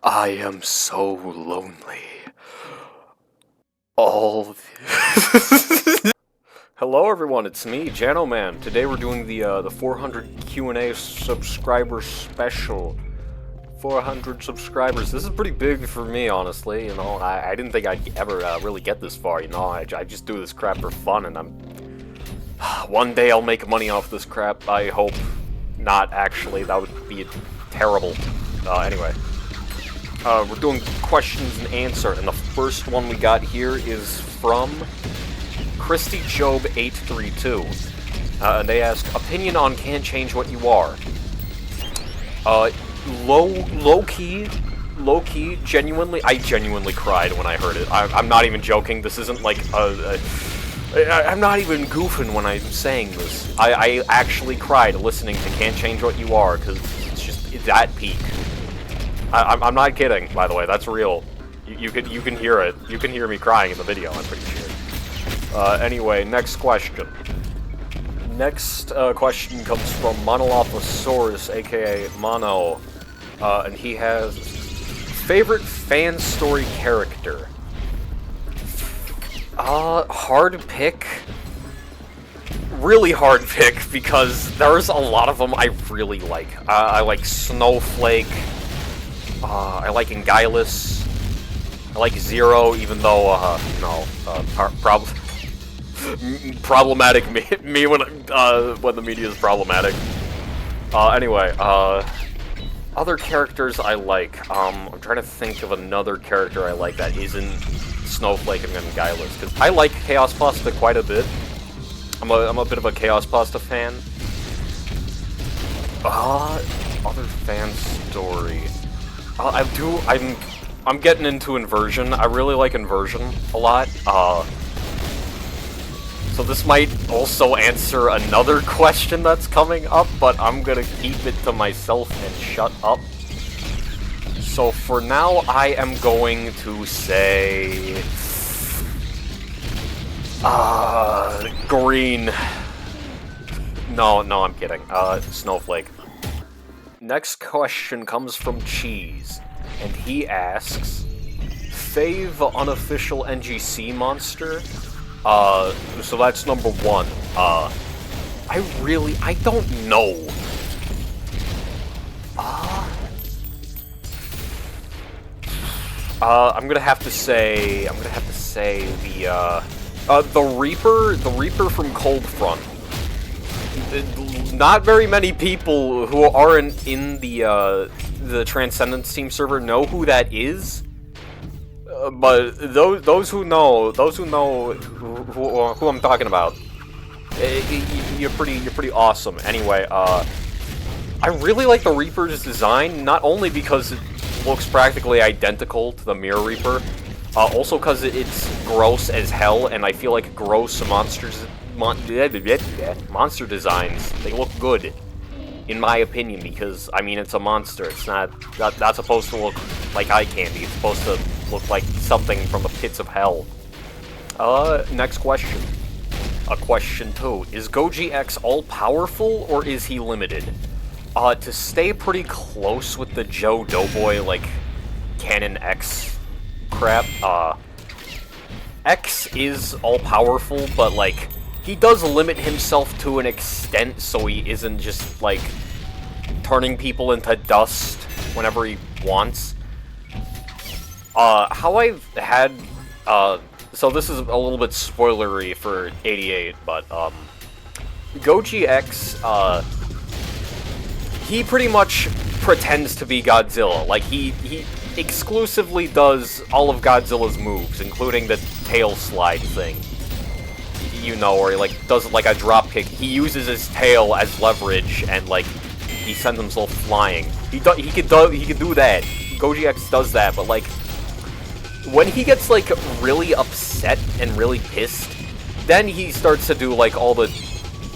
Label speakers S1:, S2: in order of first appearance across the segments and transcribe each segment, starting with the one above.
S1: I am so lonely. All Hello everyone, it's me, JanoMan. Today we're doing the 400 Q&A subscriber special. 400 subscribers. This is pretty big for me, honestly. You know, I didn't think I'd ever really get this far. You know, I just do this crap for fun, and I'm. One day I'll make money off this crap. I hope not. Actually, that would be terrible. Anyway. We're doing questions and answer, and the first one we got here is from Christy Job 832. And they ask, opinion on Can't Change What You Are. Low-key, genuinely, I genuinely cried when I heard it. I'm not even joking. This isn't like I'm not even goofing when I'm saying this. I actually cried listening to Can't Change What You Are, because it's just that peak. I'm not kidding, by the way. That's real. You can hear it. You can hear me crying in the video, I'm pretty sure. Anyway, next question. Next question comes from Monolophosaurus, aka Mono. And he has favorite fan story character. Hard pick. Really hard pick, because there's a lot of them I really like. I like Snowflake. I like Ingilis. I like Zero, even though, problematic me when the media is problematic. Anyway, other characters I like. I'm trying to think of another character I like that isn't Snowflake and Ingilis, because I like Chaos Pasta quite a bit. I'm a bit of a Chaos Pasta fan. Other fan story. I'm getting into Inversion. I really like Inversion a lot. So this might also answer another question that's coming up, but I'm gonna keep it to myself and shut up. So for now, I am going to say green. No, I'm kidding. Snowflake. Next question comes from Cheese, and he asks, fave unofficial NGC monster? So that's number one. I don't know. I'm gonna have to say the Reaper from Cold Front. Not very many people who aren't in the Transcendence Team server know who that is, but those who know who I'm talking about, you're pretty awesome. Anyway, I really like the Reaper's design, not only because it looks practically identical to the Mirror Reaper, also because it's gross as hell, and I feel like gross monster designs, they look good, in my opinion, because, I mean, it's a monster. It's not supposed to look like eye candy. It's supposed to look like something from the pits of hell. Next question. Question 2. Is Goji X all-powerful, or is he limited? To stay pretty close with the Joe Doughboy, like, Canon X crap, X is all-powerful, but, like, he does limit himself to an extent, so he isn't just, like, turning people into dust whenever he wants. How I've had, so this is a little bit spoilery for 88, but, Goji X, he pretty much pretends to be Godzilla. Like, he exclusively does all of Godzilla's moves, including the tail slide thing. You know, or he, like, does, like, a drop kick. He uses his tail as leverage, and, like, he sends himself flying. He could do that. Goji X does that, but, like, when he gets, like, really upset and really pissed, then he starts to do, like, all the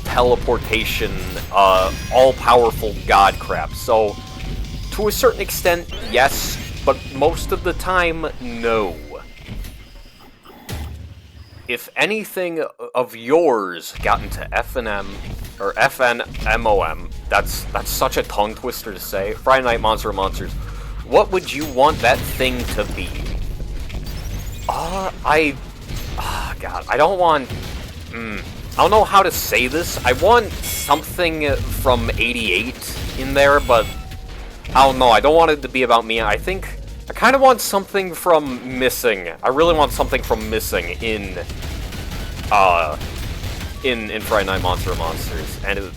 S1: teleportation, all-powerful god crap. So, to a certain extent, yes, but most of the time, no. If anything of yours got into FNM, or FNMOM, that's such a tongue twister to say. Friday Night Monster of Monsters. What would you want that thing to be? God, I don't want... I don't know how to say this. I want something from 88 in there, but... I don't know, I don't want it to be about me. I think... I kind of want something from Missing. I really want something from Missing in Friday Night Monsters. And it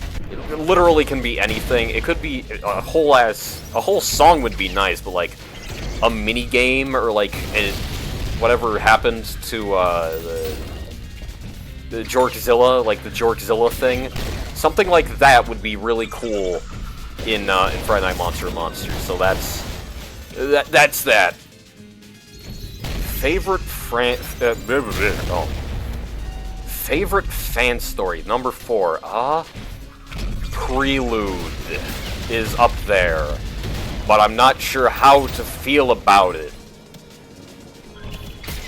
S1: literally can be anything. It could be a whole song would be nice, but like a mini game or like whatever happened to the Jorkzilla, like the Jorkzilla thing. Something like that would be really cool in Friday Night Monsters. So that's that. Favorite favorite fan story, number 4. Prelude is up there, but I'm not sure how to feel about it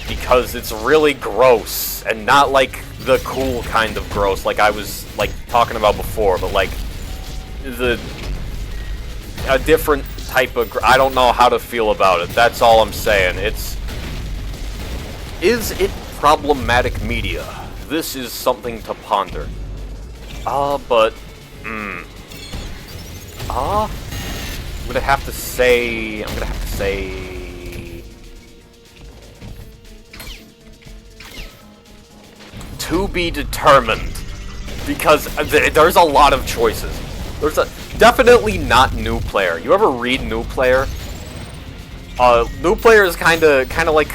S1: because it's really gross and not like the cool kind of gross like I was like talking about before, but like a different type of I don't know how to feel about it. That's all I'm saying. Is it problematic media? This is something to ponder. I'm gonna have to say to be determined, because there's a lot of choices. There's definitely not New Player. You ever read New Player? New Player is kind of like,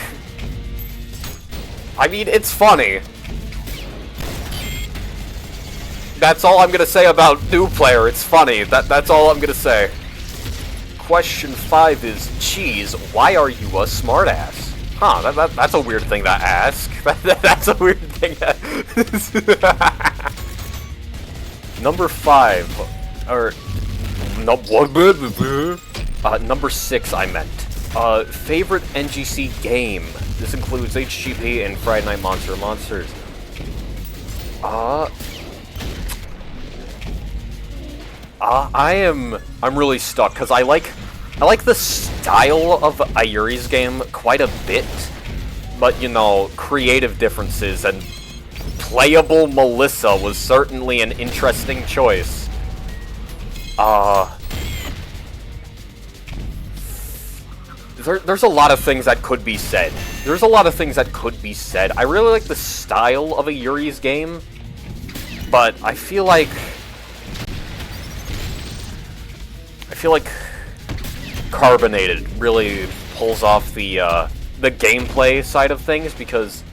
S1: I mean, it's funny. That's all I'm gonna say about New Player. It's funny. That's all I'm gonna say. Question 5 is, Cheese, why are you a smartass? Huh, that's a weird thing to ask. That's a weird thing to... Number 5, or... number 6, I meant. Favorite NGC game. This includes HGP and Friday Night Monsters. I'm really stuck, because I like the style of Ayuri's game quite a bit, but, you know, creative differences, and playable Melissa was certainly an interesting choice. There's a lot of things that could be said. I really like the style of Ayuri's game, but I feel like Carbonated really pulls off the gameplay side of things, because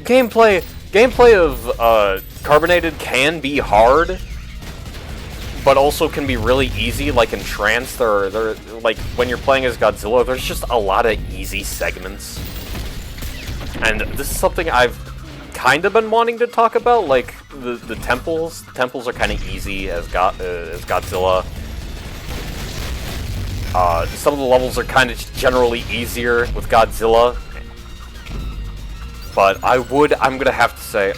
S1: gameplay of Carbonated can be hard, but also can be really easy. Like in Trance, there like when you're playing as Godzilla, there's just a lot of easy segments, and this is something I've kind of been wanting to talk about. Like the temples. The temples are kind of easy as Godzilla. Some of the levels are kind of generally easier with Godzilla, but I'm gonna have to say,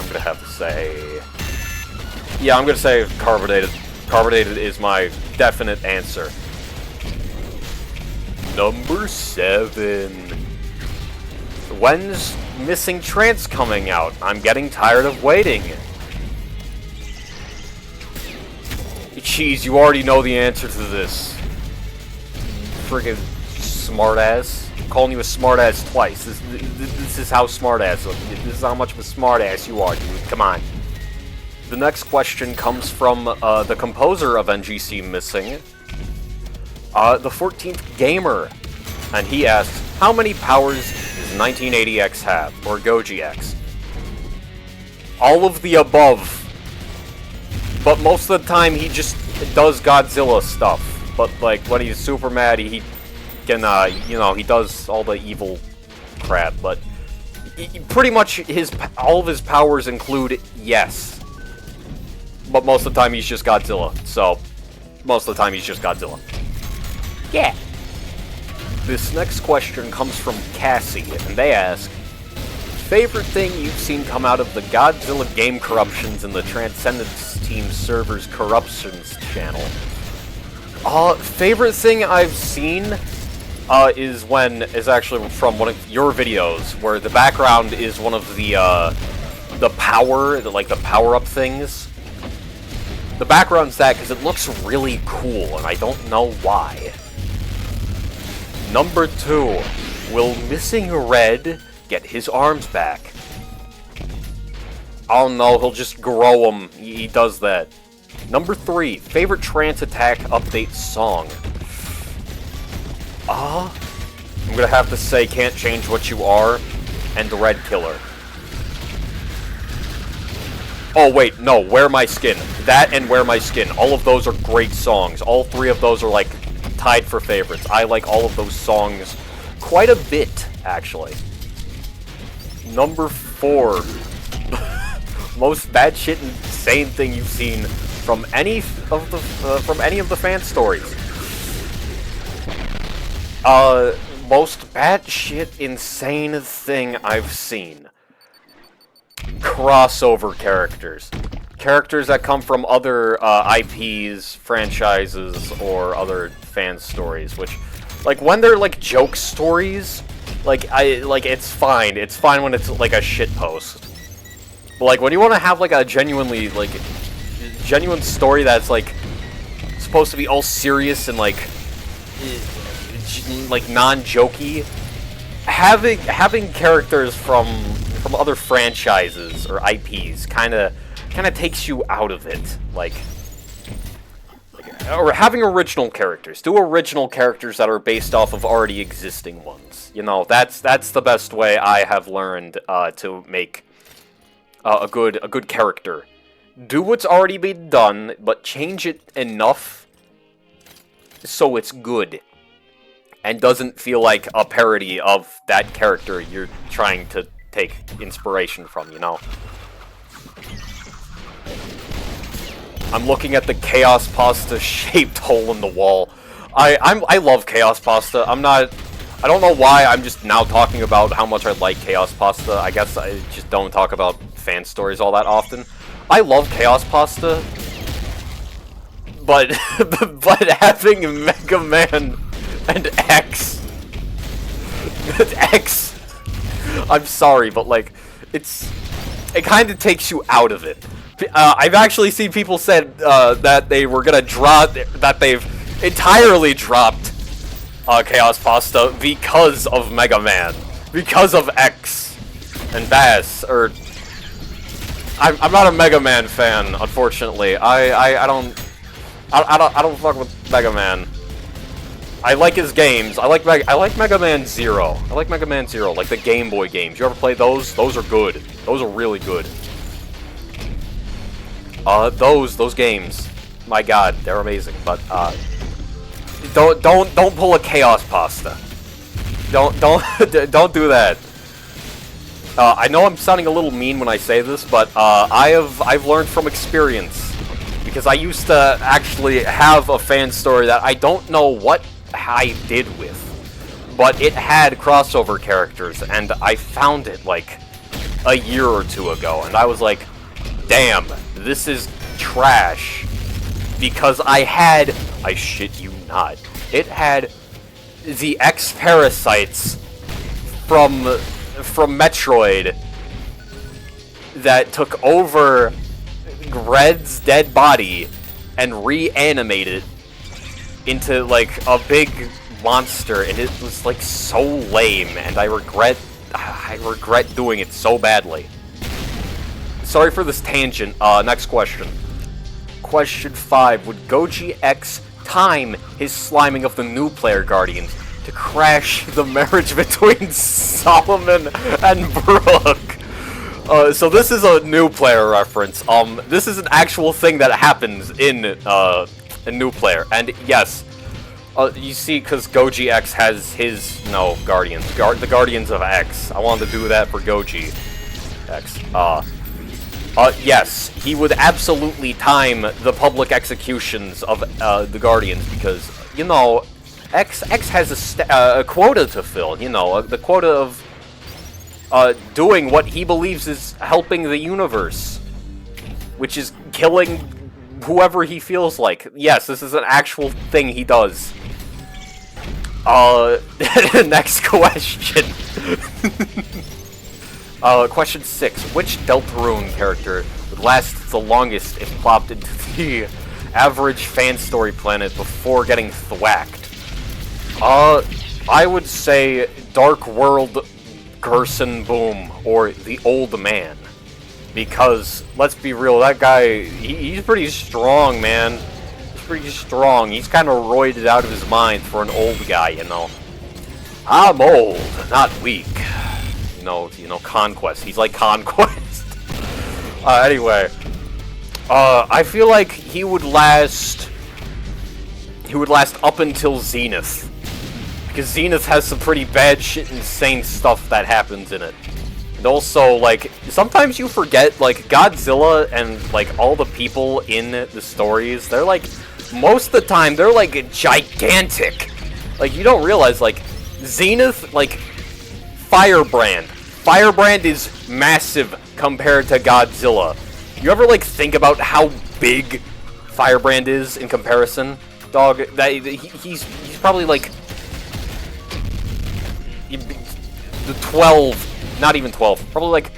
S1: yeah, I'm gonna say Carbonated. Carbonated is my definite answer. Number 7. When's Missing Trance coming out? I'm getting tired of waiting. Cheese, you already know the answer to this. Friggin' smartass. I'm calling you a smartass twice. This is how smartass. This is how much of a smartass you are, dude. Come on. The next question comes from the composer of NGC Missing, the 14th Gamer, and he asks, how many powers does 1980X have, or Goji-X? All of the above, but most of the time he just does Godzilla stuff. But like when he's super mad, he can, you know, he does all the evil crap. But pretty much all of his powers include yes. But most of the time he's just Godzilla. So most of the time he's just Godzilla. Yeah. This next question comes from Cassie, and they ask, favorite thing you've seen come out of the Godzilla game corruptions in the Transcendence Team server's corruptions channel? Favorite thing I've seen is actually from one of your videos, where the background is one of the power-up things. The background's that because it looks really cool, and I don't know why. Number 2, will Missing Red get his arms back? Oh no, he'll just grow them. He does that. Number 3, favorite Trance Attack update song. I'm gonna have to say Can't Change What You Are and The Red Killer. Oh wait, no, Wear My Skin. That and Wear My Skin. All of those are great songs. All 3 of those are like tied for favorites. I like all of those songs quite a bit, actually. Number 4. Most batshit insane thing you've seen from any of the fan stories. Most batshit insane thing I've seen. Crossover characters. Characters that come from other IPs, franchises, or other fan stories, which, like, when they're like joke stories, it's fine. It's fine when it's like a shit post. But like when you want to have like a genuine story that's like supposed to be all serious and like non-jokey, having characters from other franchises or IPs kind of takes you out of it. Or having original characters. Do original characters that are based off of already existing ones. You know, that's the best way I have learned to make a good character. Do what's already been done, but change it enough so it's good and doesn't feel like a parody of that character you're trying to take inspiration from, you know? I'm looking at the Chaos Pasta shaped hole in the wall. I love Chaos Pasta. I don't know why I'm just now talking about how much I like Chaos Pasta. I guess I just don't talk about fan stories all that often. I love Chaos Pasta, but having Mega Man and X, I'm sorry, but like it kind of takes you out of it. I've actually seen people said that they were gonna that they've entirely dropped Chaos Pasta because of Mega Man, because of X and Bass. Or I'm not a Mega Man fan, unfortunately. I don't fuck with Mega Man. I like his games. I like Mega Man Zero. I like Mega Man Zero, like the Game Boy games. You ever play those? Those are good. Those are really good. Those games, my god, they're amazing. But don't pull a Chaos Pasta. Don't do that. I know I'm sounding a little mean when I say this, but I've learned from experience, because I used to actually have a fan story that I don't know what I did with, but it had crossover characters, and I found it like a year or two ago, and I was like, damn, this is trash, because I shit you not, it had the X-Parasites from Metroid that took over Red's dead body and reanimated into like a big monster, and it was like so lame, and I regret doing it so badly. Sorry for this tangent. Next question. Question 5. Would Goji X time his sliming of the new player Guardians to crash the marriage between Solomon and Brooke? So this is a new player reference. This is an actual thing that happens in New Player, and yes, you see, because Goji X has his Guardians, the Guardians of X. I wanted to do that for Goji X. Yes, he would absolutely time the public executions of the Guardians, because you know, X has a quota to fill. You know, the quota of doing what he believes is helping the universe, which is killing whoever he feels like. Yes, this is an actual thing he does. Next question. Question 6. Which Deltarune character would last the longest if plopped into the average fan story planet before getting thwacked? I would say Dark World Gerson Boom, or the Old Man. Because, let's be real, that guy, he's pretty strong, man. He's pretty strong. He's kind of roided out of his mind for an old guy, you know. I'm old, not weak. You know, Conquest. He's like Conquest. Anyway. I feel like he would last up until Zenith. Because Zenith has some pretty bad shit, insane stuff that happens in it. And also, like, sometimes you forget, like, Godzilla and, like, all the people in the stories, they're, like, most of the time, they're, like, gigantic. Like, you don't realize, like, Zenith, like, Firebrand. Firebrand is massive compared to Godzilla. You ever, like, think about how big Firebrand is in comparison? Dog, he's probably, like, the 12, not even 12, probably like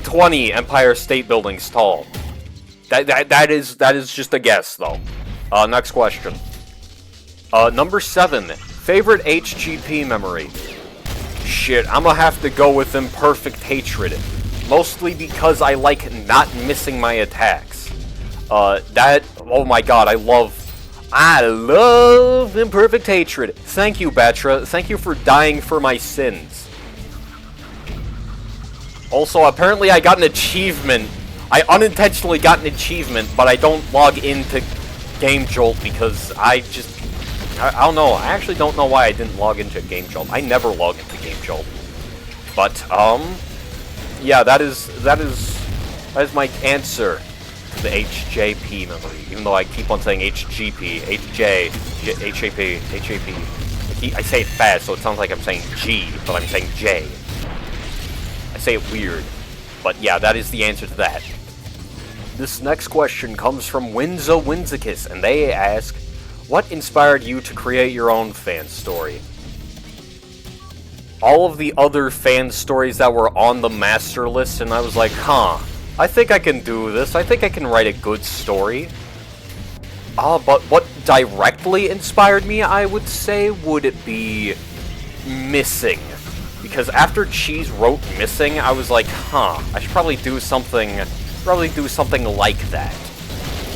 S1: 20 Empire State Buildings tall. That is just a guess, though. Next question. Number 7, favorite HGP memory. Shit, I'm gonna have to go with Imperfect Hatred, mostly because I like not missing my attacks. Oh my god, I love Imperfect Hatred. Thank you, Batra. Thank you for dying for my sins. Also, apparently I got an achievement. I unintentionally got an achievement, but I don't log into Game Jolt because I don't know. I actually don't know why I didn't log into Game Jolt. I never log into Game Jolt. But, yeah, that is my answer to the HJP memory. Even though I keep on saying HGP, HJ, HAP. I say it fast, so it sounds like I'm saying G, but I'm saying J. I say it weird. But yeah, that is the answer to that. This next question comes from Winza Winzicus, and they ask, what inspired you to create your own fan story? All of the other fan stories that were on the master list, and I was like, I think I can do this. I think I can write a good story. But what directly inspired me, I would say, would it be Missing. Because after Cheese wrote Missing, I was like, I should probably do something like that.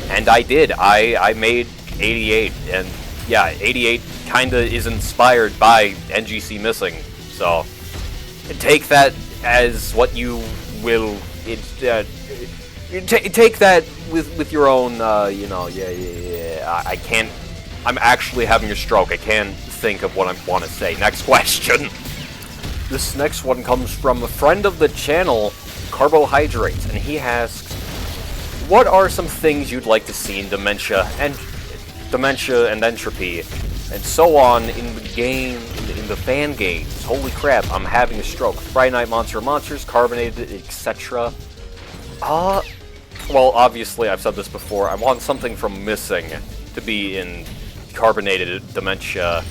S1: And I did. I made 88, and yeah, 88 kinda is inspired by NGC Missing. So, take that as what you will. Take that with your own, yeah. I can't. I'm actually having a stroke. I can't think of what I want to say. Next question. This next one comes from a friend of the channel, Carbohydrates, and he asks, what are some things you'd like to see in Dementia and Entropy, and so on in the game, in the fan games? Holy crap, I'm having a stroke. Friday Night Monsters, Carbonated, etc. Well, obviously, I've said this before, I want something from Missing to be in Carbonated Dementia,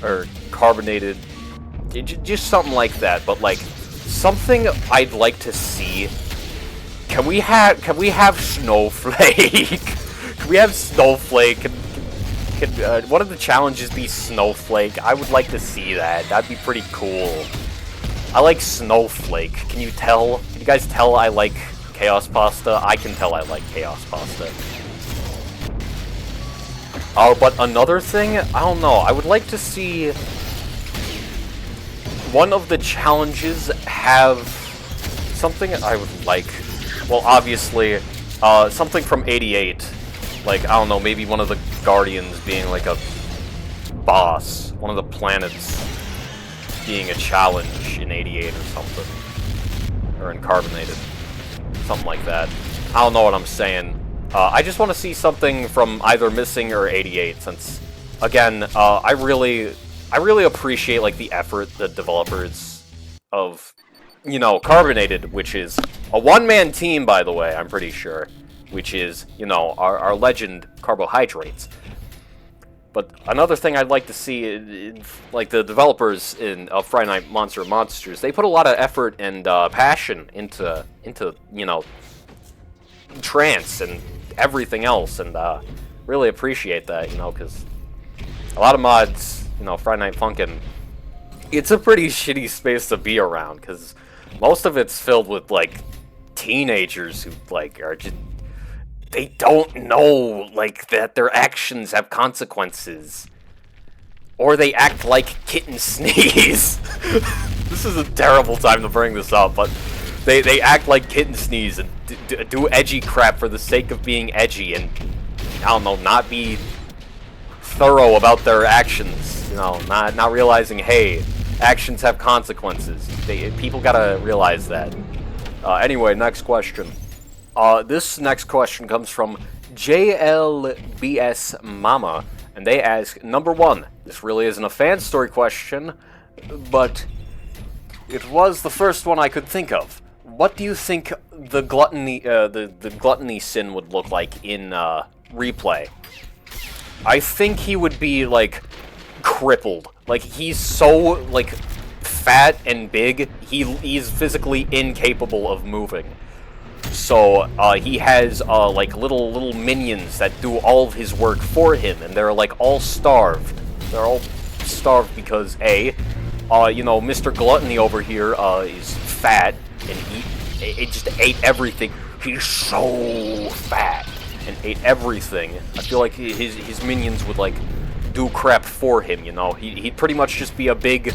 S1: or Carbonated, just something like that, but like, something I'd like to see. Can we have Snowflake? Can we have Snowflake? Can one of the challenges be Snowflake? I would like to see that. That'd be pretty cool. I like Snowflake. Can you tell? Can you guys tell I like Chaos Pasta? I can tell I like Chaos Pasta. But another thing, I don't know. I would like to see one of the challenges have something I would like. Well, obviously, something from 88. Like, I don't know, maybe one of the Guardians being like a boss. One of the planets being a challenge in 88 or something. Or in Carbonated. Something like that. I don't know what I'm saying. I just want to see something from either Missing or 88, since, again, I really appreciate, like, the effort the developers of, you know, Carbonated, which is a one-man team, by the way, I'm pretty sure, which is, you know, our legend Carbohydrates. But another thing I'd like to see, like the developers of Friday Night Monster Monsters, they put a lot of effort and passion into you know, trance and everything else, and really appreciate that, you know, because a lot of mods, you know, Friday Night Funkin', it's a pretty shitty space to be around, because most of it's filled with, like, teenagers who, like, are just, they don't know, like, that their actions have consequences. Or they act like Kitten Sneeze. This is a terrible time to bring this up, but they act like Kitten Sneeze and do edgy crap for the sake of being edgy and, I don't know, not be thorough about their actions. You know, not realizing, hey, actions have consequences. People gotta realize that. Anyway, next question. This next question comes from JLBS Mama, and they ask, number one, this really isn't a fan story question, but it was the first one I could think of. What do you think the gluttony, the gluttony sin would look like in replay? I think he would be like crippled. Like he's so like fat and big, he's physically incapable of moving. So he has like little minions that do all of his work for him, and they're like all starved. They're all starved because you know, Mr. Gluttony over here is fat and he just ate everything. He's so fat and ate everything. I feel like his minions would like do crap for him. You know, he'd pretty much just be a big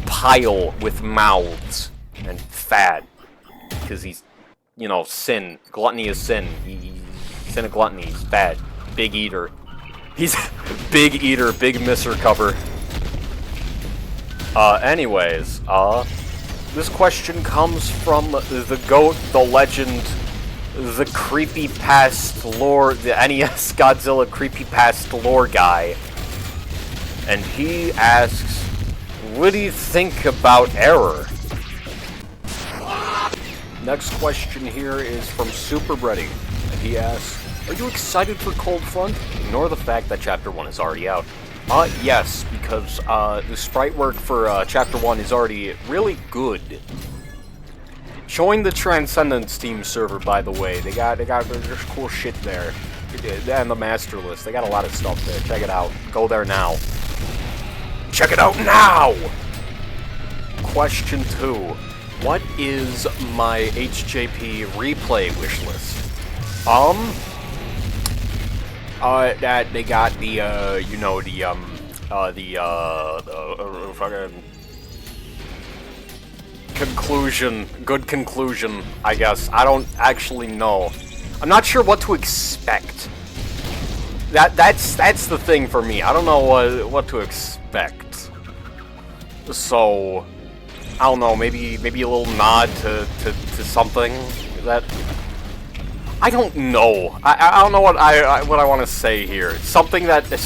S1: pile with mouths and fat because he's, you know, sin. Gluttony is sin. Sin of gluttony. He's fat. Big eater. He's big eater, big misser cover. Anyways, this question comes from the GOAT, the legend, the Creepypast lore, the NES Godzilla Creepypast lore guy. And he asks, what do you think about error? Next question here is from Super Bready, and he asks, are you excited for Cold Front? Ignore the fact that Chapter 1 is already out. Yes, because the sprite work for Chapter 1 is already really good. Join the Transcendence Team server, by the way. They got there's cool shit there. And the master list. They got a lot of stuff there. Check it out. Go there now. Check it out now! Question 2. What is my HJP replay wishlist? That they got the you know, the fucking conclusion, good conclusion, I guess. I don't actually know. I'm not sure what to expect. That's the thing for me. I don't know what to expect. So I don't know, maybe a little nod to something that I don't know. I don't know what I want to say here. Something happens.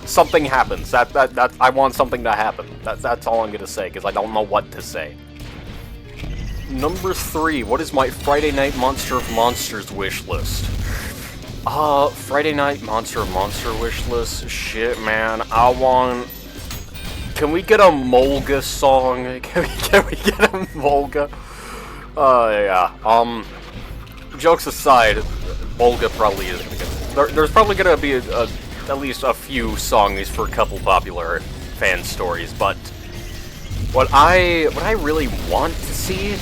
S1: Something happens. That I want something to happen. That's all I'm gonna say, because I don't know what to say. Number 3. What is my Friday Night Monster of Monsters wish list? Friday Night Monster of Monster wish list. Shit, man. I want. Can we get a Molga song? Can we get a Molga? Yeah. Jokes aside, Molga probably isn't gonna get. There's probably gonna be at least a few songs for a couple popular fan stories, but what I really want to see,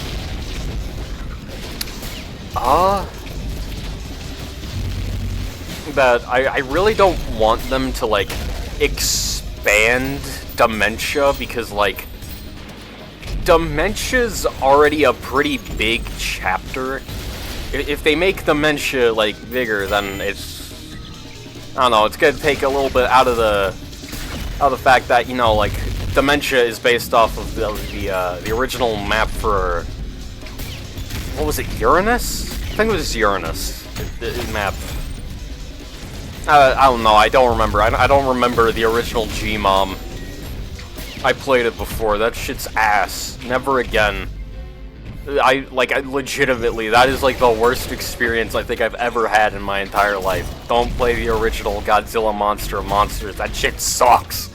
S1: that I really don't want them to like expand Dementia, because like Dementia's already a pretty big chapter. If they make Dementia like bigger, then it's, I don't know, it's gonna take a little bit out of the fact that, you know, like Dementia is based off of the original map for, what was it, Uranus? I think it was Uranus, the map. I don't know, I don't remember. I don't remember the original G-Mom. I played it before. That shit's ass. Never again. I legitimately, that is like the worst experience I think I've ever had in my entire life. Don't play the original Godzilla Monster of Monsters. That shit sucks.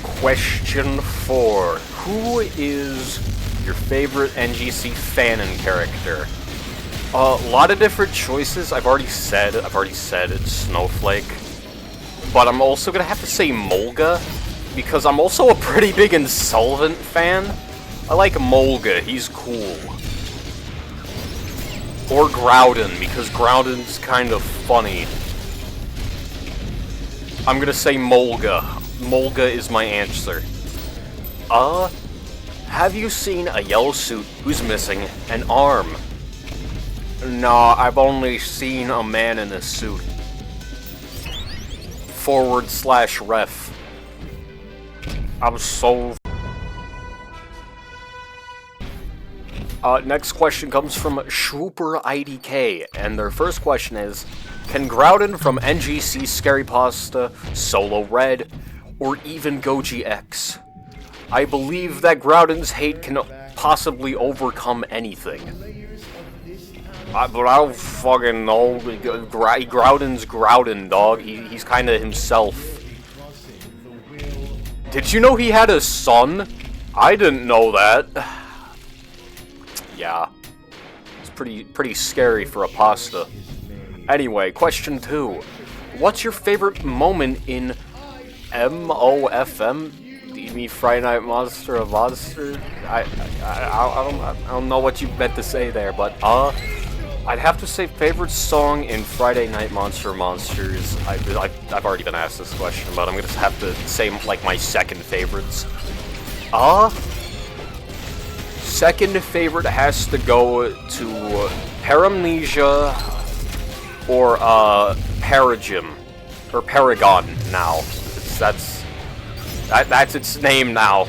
S1: Question 4. Who is your favorite NGC fanon character? A lot of different choices. I've already said it's Snowflake. But I'm also gonna have to say Molga, because I'm also a pretty big Insolvent fan. I like Molga, he's cool. Or Groudon, because Groudon's kind of funny. I'm gonna say Molga. Molga is my answer. Have you seen a yellow suit who's missing an arm? Nah, I've only seen a man in a suit. /ref. I'm so... next question comes from Swooper IDK, and their first question is, can Groudon from NGC Carbonated, Solo Red, or even Goji X? I believe that Groudon's hate can possibly overcome anything. But I don't fucking know. Groudon's Groudon, dog. He's kinda himself. Did you know he had a son? I didn't know that. Yeah. It's pretty scary for a pasta. Anyway, question 2. What's your favorite moment in MOFM? Do you mean Friday Night Monster of Monsters? I don't know what you meant to say there, but I'd have to say favorite song in Friday Night Monster of Monsters. I've already been asked this question, but I'm gonna have to say like my second favorites. Second favorite has to go to Paramnesia or Paragym or Paragon now. That's its name now.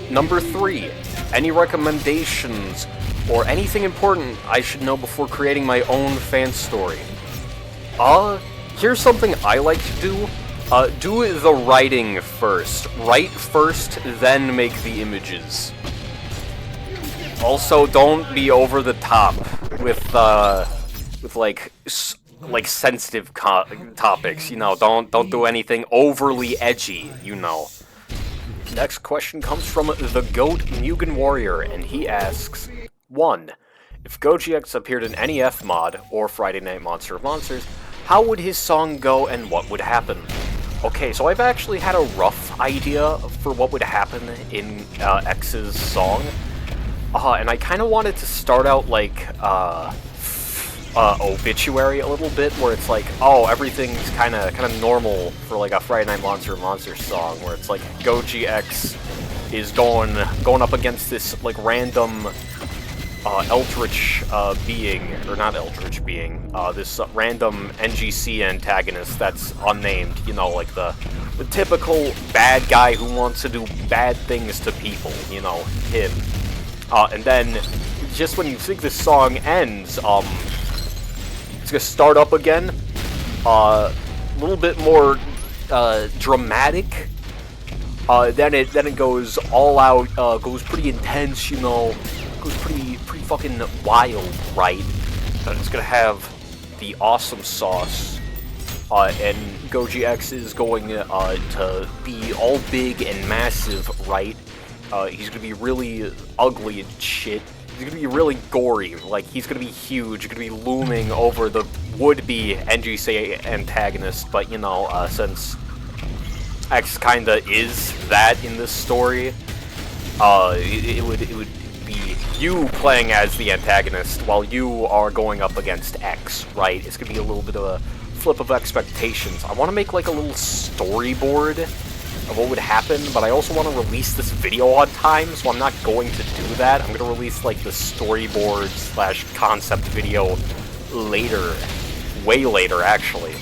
S1: Number 3. Any recommendations or anything important I should know before creating my own fan story? Here's something I like to do. Do the writing first. Write first, then make the images. Also, don't be over the top with like sensitive topics. You know, don't do anything overly edgy. You know. Next question comes from the Goat Mugen Warrior, and he asks, 1. If Goji X appeared in any F mod or Friday Night Monster of Monsters, how would his song go and what would happen? Okay, so I've actually had a rough idea for what would happen in X's song. And I kind of wanted to start out like Obituary a little bit, where it's like, oh, everything's kind of normal for like a Friday Night Monster of Monsters song, where it's like Goji X is going up against this like random eldritch being, or not eldritch being, this random NGC antagonist that's unnamed, you know, like the typical bad guy who wants to do bad things to people, you know, him. And then, just when you think this song ends, it's gonna start up again, a little bit more dramatic. Then it goes all out, goes pretty intense, you know, goes pretty fucking wild, right? And it's gonna have the awesome sauce, and Goji X is going to be all big and massive, right? He's gonna be really ugly and shit. He's gonna be really gory, like, he's gonna be huge, gonna be looming over the would-be NGC antagonist, but, you know, since X kinda is that in this story, it would be you playing as the antagonist while you are going up against X, right? It's gonna be a little bit of a flip of expectations. I want to make, like, a little storyboard of what would happen, but I also want to release this video on time, so I'm not going to do that. I'm going to release, like, the storyboard / concept video later. Way later, actually.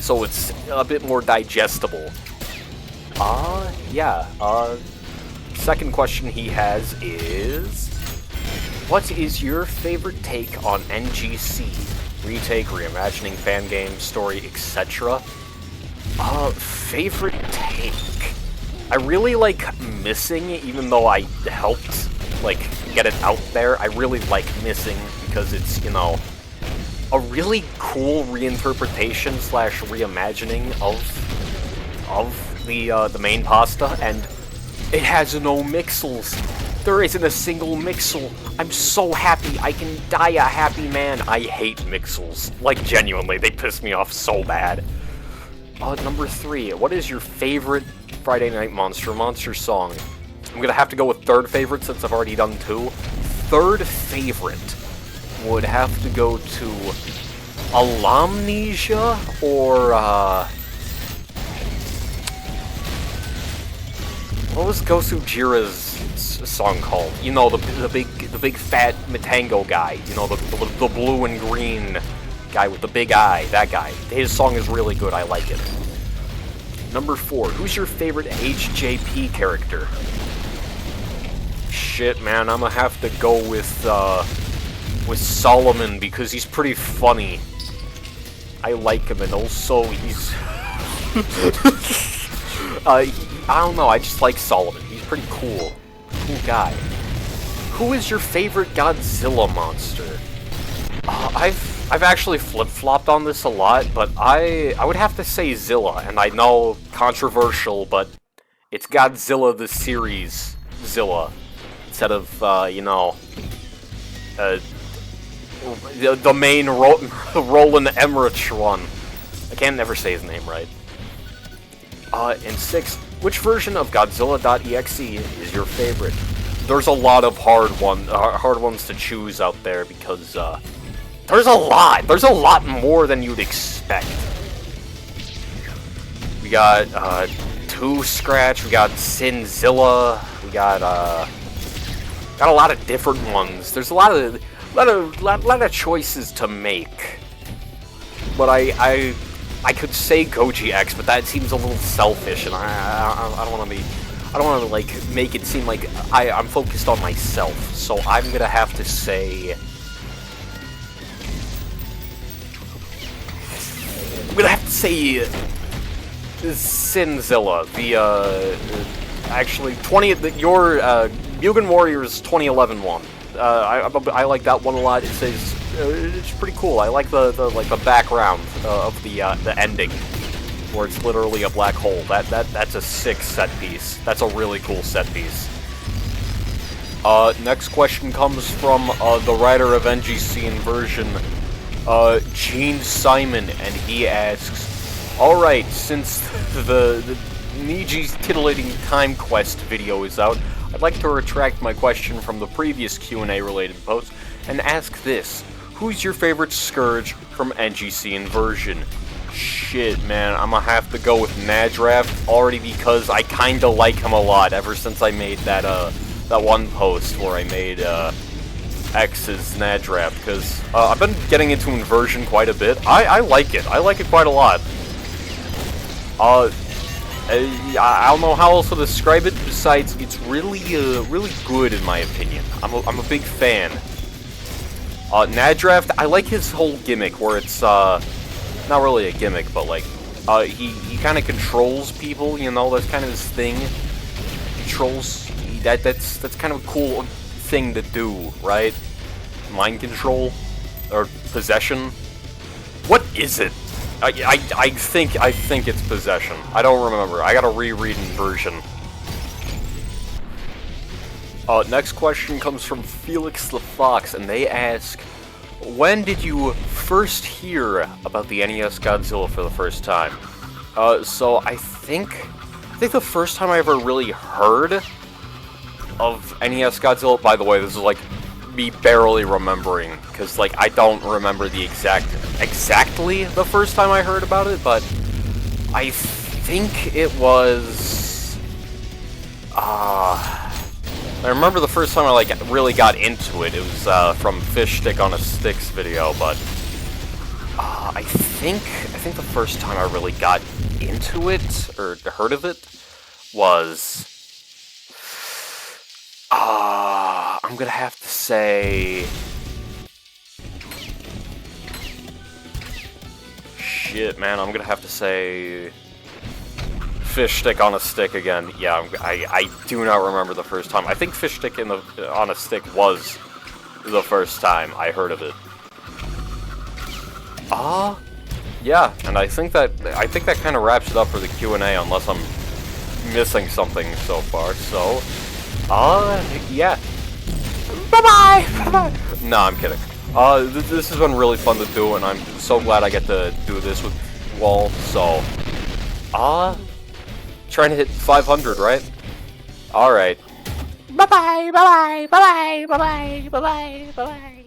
S1: So it's a bit more digestible. Yeah. Second question he has is, what is your favorite take on NGC? Retake, reimagining, fangame, story, etc.? Favorite take? I really like Missing, even though I helped, like, get it out there. I really like Missing because it's, you know, a really cool reinterpretation slash reimagining of the main pasta, and it has no mixels. There isn't a single mixel. I'm so happy. I can die a happy man. I hate mixels. Like, genuinely, they piss me off so bad. Number 3. What is your favorite Friday Night Monster song? I'm gonna have to go with third favorite since I've already done 2. Third favorite would have to go to Alamnesia or, what was Gosujira's song called? You know, the big fat Matango guy. You know, the blue and green guy with the big eye. That guy. His song is really good. I like it. Number 4. Who's your favorite HJP character? Shit, man. I'm gonna have to go with Solomon because he's pretty funny. I like him, and also he's I don't know, I just like Solomon. He's pretty cool. Cool guy. Who is your favorite Godzilla monster? I've actually flip-flopped on this a lot, but I would have to say Zilla, and I know, controversial, but it's Godzilla the series Zilla, instead of, you know, the main Roland Emmerich one. I can't never say his name right. And 6, which version of Godzilla.exe is your favorite? There's a lot of hard ones to choose out there because there's a lot more than you'd expect. We got 2 Scratch, we got Sinzilla, we got a lot of different ones. There's a lot of choices to make. But I could say Goji X, but that seems a little selfish, and I don't want to be. I don't want to like make it seem like I'm focused on myself. So I'm gonna have to say. I'm gonna have to say Sinzilla. Actually your Mugen Warriors 2011 one. I like that one a lot. It says it's pretty cool. I like the background of the ending, where it's literally a black hole. That's a sick set piece. That's a really cool set piece. Next question comes from the writer of NGC Inversion, Gene Simon, and he asks, "All right, since the Niji's Titillating Time Quest video is out, I'd like to retract my question from the previous Q&A related post and ask this. Who's your favorite Scourge from NGC Inversion?" Shit, man, I'm gonna have to go with Nadraft, already because I kinda like him a lot ever since I made that one post where I made X's Nadraft, because I've been getting into Inversion quite a bit. I like it. I like it quite a lot. I don't know how else to describe it, besides it's really good in my opinion. I'm a big fan. Nadraft, I like his whole gimmick, where it's, not really a gimmick, but like, he kind of controls people, you know, that's kind of his thing. Controls, that's kind of a cool thing to do, right? Mind control? Or possession? What is it? I think it's possession. I don't remember. I gotta reread Inversion. Next question comes from Felix the Fox, and they ask, when did you first hear about the NES Godzilla for the first time? So I think the first time I ever really heard of NES Godzilla, by the way, this is like me barely remembering, because like I don't remember the exactly the first time I heard about it, but I think it was I remember the first time I like really got into it. It was from Fish Stick on a Sticks video, but I think the first time I really got into it or heard of it was I'm gonna have to say shit, man. I'm gonna have to say fish stick on a stick again. Yeah, I do not remember the first time. I think fish stick on a stick was the first time I heard of it. Yeah, and I think that kind of wraps it up for the Q&A, unless I'm missing something so far. So, yeah. Bye-bye! Bye-bye! No, I'm kidding. This has been really fun to do, and I'm so glad I get to do this with Wall. So, trying to hit 500, right? Alright. Bye-bye! Bye-bye! Bye-bye! Bye-bye! Bye-bye! Bye-bye! Bye-bye!